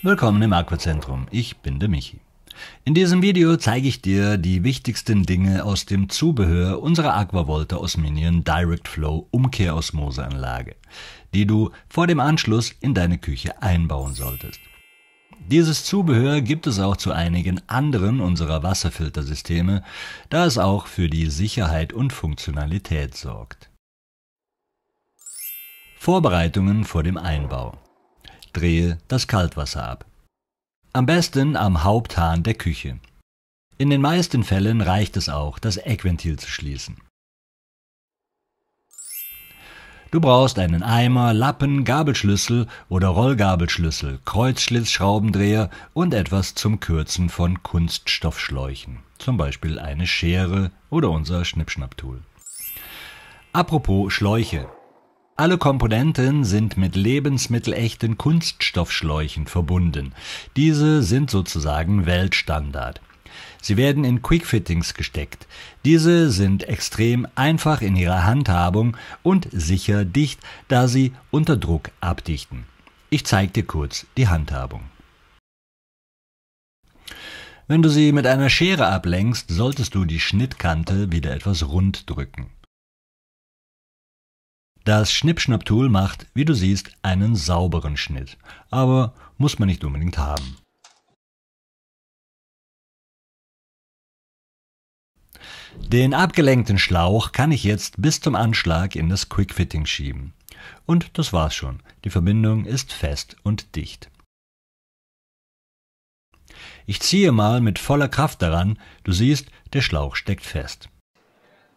Willkommen im Aquazentrum, ich bin der Michi. In diesem Video zeige ich dir die wichtigsten Dinge aus dem Zubehör unserer Aquavolta Osminion Direct Flow Umkehrosmoseanlage, die du vor dem Anschluss in deine Küche einbauen solltest. Dieses Zubehör gibt es auch zu einigen anderen unserer Wasserfiltersysteme, da es auch für die Sicherheit und Funktionalität sorgt. Vorbereitungen vor dem Einbau. Drehe das Kaltwasser ab. Am besten am Haupthahn der Küche. In den meisten Fällen reicht es auch, das Eckventil zu schließen. Du brauchst einen Eimer, Lappen, Gabelschlüssel oder Rollgabelschlüssel, Kreuzschlitzschraubendreher und etwas zum Kürzen von Kunststoffschläuchen, zum Beispiel eine Schere oder unser Schnippschnapptool. Apropos Schläuche. Alle Komponenten sind mit lebensmittelechten Kunststoffschläuchen verbunden. Diese sind sozusagen Weltstandard. Sie werden in Quick-Fittings gesteckt. Diese sind extrem einfach in ihrer Handhabung und sicher dicht, da sie unter Druck abdichten. Ich zeige dir kurz die Handhabung. Wenn du sie mit einer Schere ablenkst, solltest du die Schnittkante wieder etwas rund drücken. Das Schnippschnapptool macht, wie du siehst, einen sauberen Schnitt, aber muss man nicht unbedingt haben. Den abgelenkten Schlauch kann ich jetzt bis zum Anschlag in das Quick-Fitting schieben. Und das war's schon. Die Verbindung ist fest und dicht. Ich ziehe mal mit voller Kraft daran. Du siehst, der Schlauch steckt fest.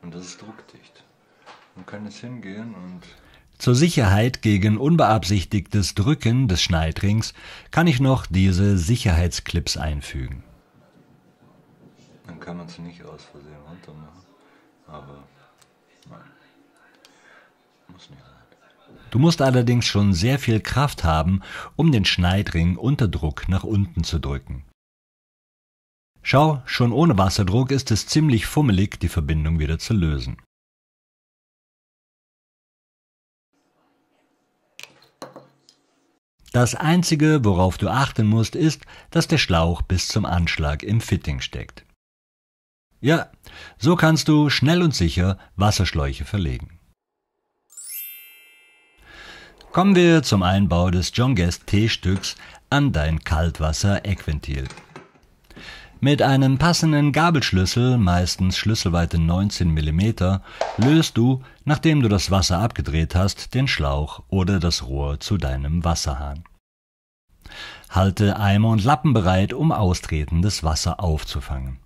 Und das ist druckdicht. Man kann jetzt hingehen und... Zur Sicherheit gegen unbeabsichtigtes Drücken des Schneidrings kann ich noch diese Sicherheitsclips einfügen. Dann kann man sie nicht aus Versehen runter machen, aber nein, muss nicht sein. Du musst allerdings schon sehr viel Kraft haben, um den Schneidring unter Druck nach unten zu drücken. Schau, schon ohne Wasserdruck ist es ziemlich fummelig, die Verbindung wieder zu lösen. Das Einzige, worauf du achten musst, ist, dass der Schlauch bis zum Anschlag im Fitting steckt. Ja, so kannst du schnell und sicher Wasserschläuche verlegen. Kommen wir zum Einbau des John Guest T-Stücks an dein Kaltwasser-Eckventil. Mit einem passenden Gabelschlüssel, meistens Schlüsselweite 19 mm, löst du, nachdem du das Wasser abgedreht hast, den Schlauch oder das Rohr zu deinem Wasserhahn. Halte Eimer und Lappen bereit, um austretendes Wasser aufzufangen.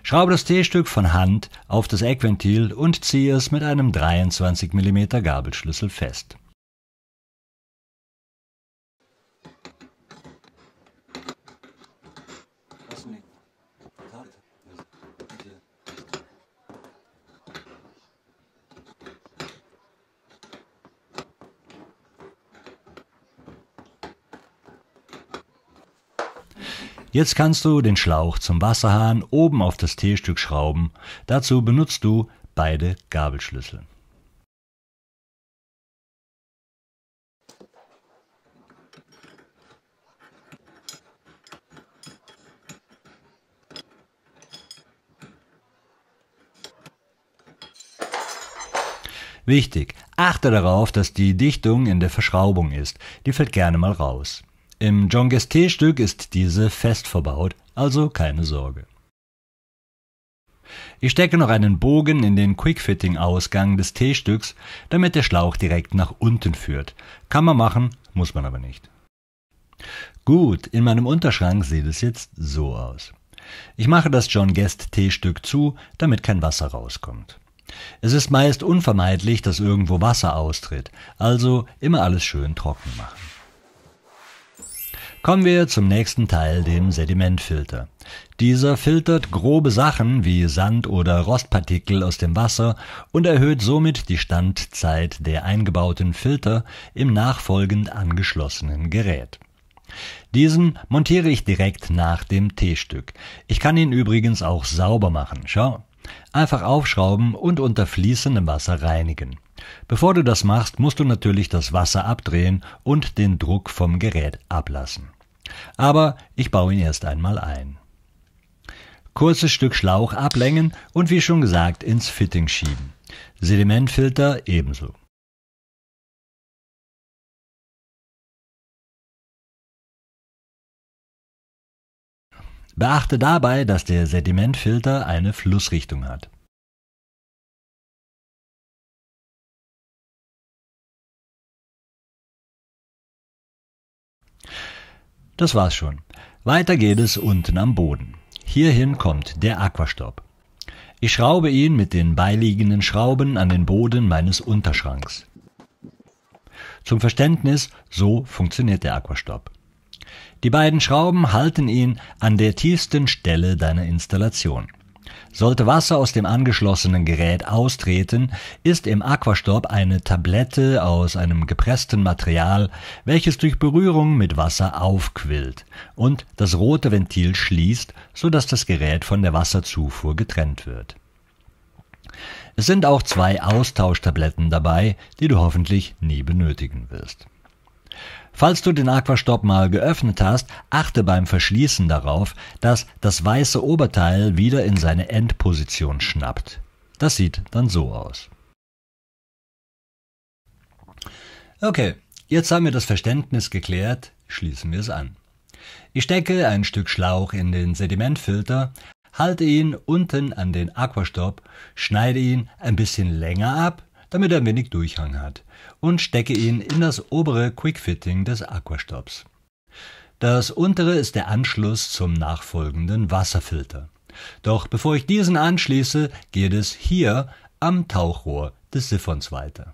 Schraube das T-Stück von Hand auf das Eckventil und ziehe es mit einem 23 mm Gabelschlüssel fest. Jetzt kannst du den Schlauch zum Wasserhahn oben auf das T-Stück schrauben. Dazu benutzt du beide Gabelschlüssel. Wichtig, achte darauf, dass die Dichtung in der Verschraubung ist. Die fällt gerne mal raus. Im John Guest T-Stück ist diese fest verbaut, also keine Sorge. Ich stecke noch einen Bogen in den Quick-Fitting-Ausgang des T-Stücks, damit der Schlauch direkt nach unten führt. Kann man machen, muss man aber nicht. Gut, in meinem Unterschrank sieht es jetzt so aus. Ich mache das John Guest T-Stück zu, damit kein Wasser rauskommt. Es ist meist unvermeidlich, dass irgendwo Wasser austritt, also immer alles schön trocken machen. Kommen wir zum nächsten Teil, dem Sedimentfilter. Dieser filtert grobe Sachen wie Sand oder Rostpartikel aus dem Wasser und erhöht somit die Standzeit der eingebauten Filter im nachfolgend angeschlossenen Gerät. Diesen montiere ich direkt nach dem T-Stück. Ich kann ihn übrigens auch sauber machen. Schau, Einfach aufschrauben und unter fließendem Wasser reinigen. Bevor du das machst, musst du natürlich das Wasser abdrehen und den Druck vom Gerät ablassen. Aber ich baue ihn erst einmal ein. Kurzes Stück Schlauch ablängen und wie schon gesagt ins Fitting schieben. Sedimentfilter ebenso. Beachte dabei, dass der Sedimentfilter eine Flussrichtung hat. Das war's schon. Weiter geht es unten am Boden. Hierhin kommt der Aquastop. Ich schraube ihn mit den beiliegenden Schrauben an den Boden meines Unterschranks. Zum Verständnis, so funktioniert der Aquastop. Die beiden Schrauben halten ihn an der tiefsten Stelle deiner Installation. Sollte Wasser aus dem angeschlossenen Gerät austreten, ist im Aquastop eine Tablette aus einem gepressten Material, welches durch Berührung mit Wasser aufquillt und das rote Ventil schließt, sodass das Gerät von der Wasserzufuhr getrennt wird. Es sind auch 2 Austauschtabletten dabei, die du hoffentlich nie benötigen wirst. Falls du den Aquastop mal geöffnet hast, achte beim Verschließen darauf, dass das weiße Oberteil wieder in seine Endposition schnappt. Das sieht dann so aus. Okay, jetzt haben wir das Verständnis geklärt, schließen wir es an. Ich stecke ein Stück Schlauch in den Sedimentfilter, halte ihn unten an den Aquastop, schneide ihn ein bisschen länger ab, damit er ein wenig Durchhang hat, und stecke ihn in das obere Quickfitting des Aquastops. Das untere ist der Anschluss zum nachfolgenden Wasserfilter. Doch bevor ich diesen anschließe, geht es hier am Tauchrohr des Siphons weiter.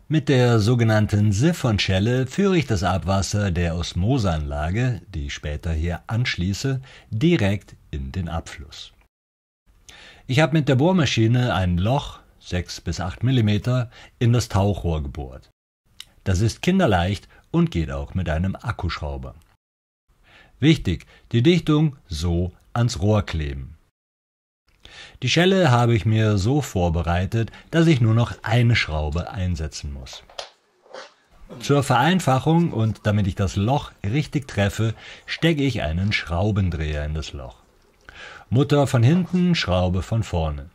Mit der sogenannten Siphonschelle führe ich das Abwasser der Osmoseanlage, die ich später hier anschließe, direkt in den Abfluss. Ich habe mit der Bohrmaschine ein Loch, 6 bis 8 mm, in das Tauchrohr gebohrt. Das ist kinderleicht und geht auch mit einem Akkuschrauber. Wichtig, die Dichtung so ans Rohr kleben. Die Schelle habe ich mir so vorbereitet, dass ich nur noch eine Schraube einsetzen muss. Zur Vereinfachung und damit ich das Loch richtig treffe, stecke ich einen Schraubendreher in das Loch. Mutter von hinten, Schraube von vorne.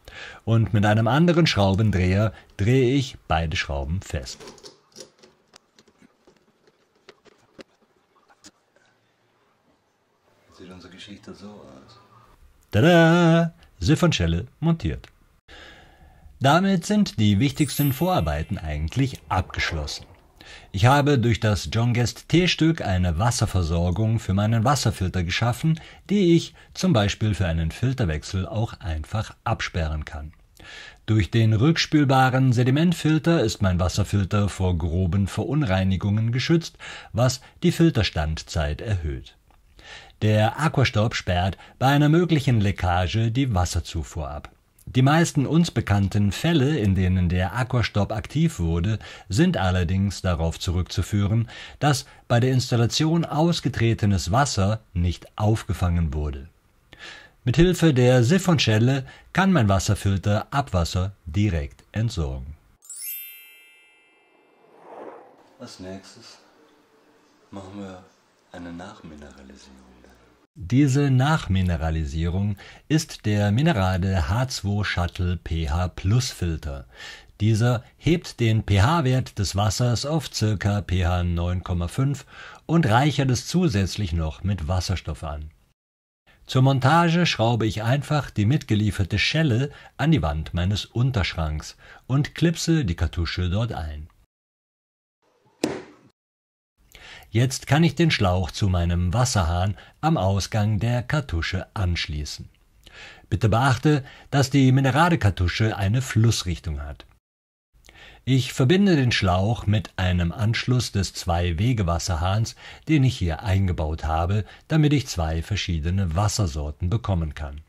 Und mit einem anderen Schraubendreher drehe ich beide Schrauben fest. Sieht unsere Geschichte so aus. Tada! Siphonschelle montiert. Damit sind die wichtigsten Vorarbeiten eigentlich abgeschlossen. Ich habe durch das John Guest T-Stück eine Wasserversorgung für meinen Wasserfilter geschaffen, die ich zum Beispiel für einen Filterwechsel auch einfach absperren kann. Durch den rückspülbaren Sedimentfilter ist mein Wasserfilter vor groben Verunreinigungen geschützt, was die Filterstandzeit erhöht. Der Aquastop sperrt bei einer möglichen Leckage die Wasserzufuhr ab. Die meisten uns bekannten Fälle, in denen der Aquastop aktiv wurde, sind allerdings darauf zurückzuführen, dass bei der Installation ausgetretenes Wasser nicht aufgefangen wurde. Mithilfe der Siphonschelle kann mein Wasserfilter Abwasser direkt entsorgen. Als nächstes machen wir eine Nachmineralisierung. Diese Nachmineralisierung ist der Minerade H2 Shuttle pH Plus Filter. Dieser hebt den pH-Wert des Wassers auf ca. pH 9,5 und reichert es zusätzlich noch mit Wasserstoff an. Zur Montage schraube ich einfach die mitgelieferte Schelle an die Wand meines Unterschranks und klipse die Kartusche dort ein. Jetzt kann ich den Schlauch zu meinem Wasserhahn am Ausgang der Kartusche anschließen. Bitte beachte, dass die Minerade-Kartusche eine Flussrichtung hat. Ich verbinde den Schlauch mit einem Anschluss des 2-Wege-Wasserhahns, den ich hier eingebaut habe, damit ich 2 verschiedene Wassersorten bekommen kann.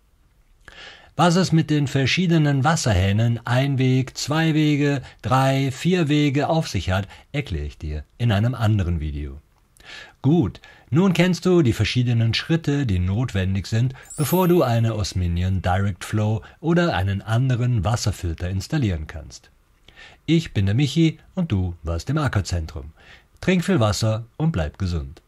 Was es mit den verschiedenen Wasserhähnen Einweg, 2-Wege, 3, 4 Wege auf sich hat, erkläre ich dir in einem anderen Video. Gut, Nun kennst du die verschiedenen Schritte, die notwendig sind, bevor du eine Osminion Direct Flow oder einen anderen Wasserfilter installieren kannst. Ich bin der Michi und du warst im Ackerzentrum. Trink viel Wasser und bleib gesund.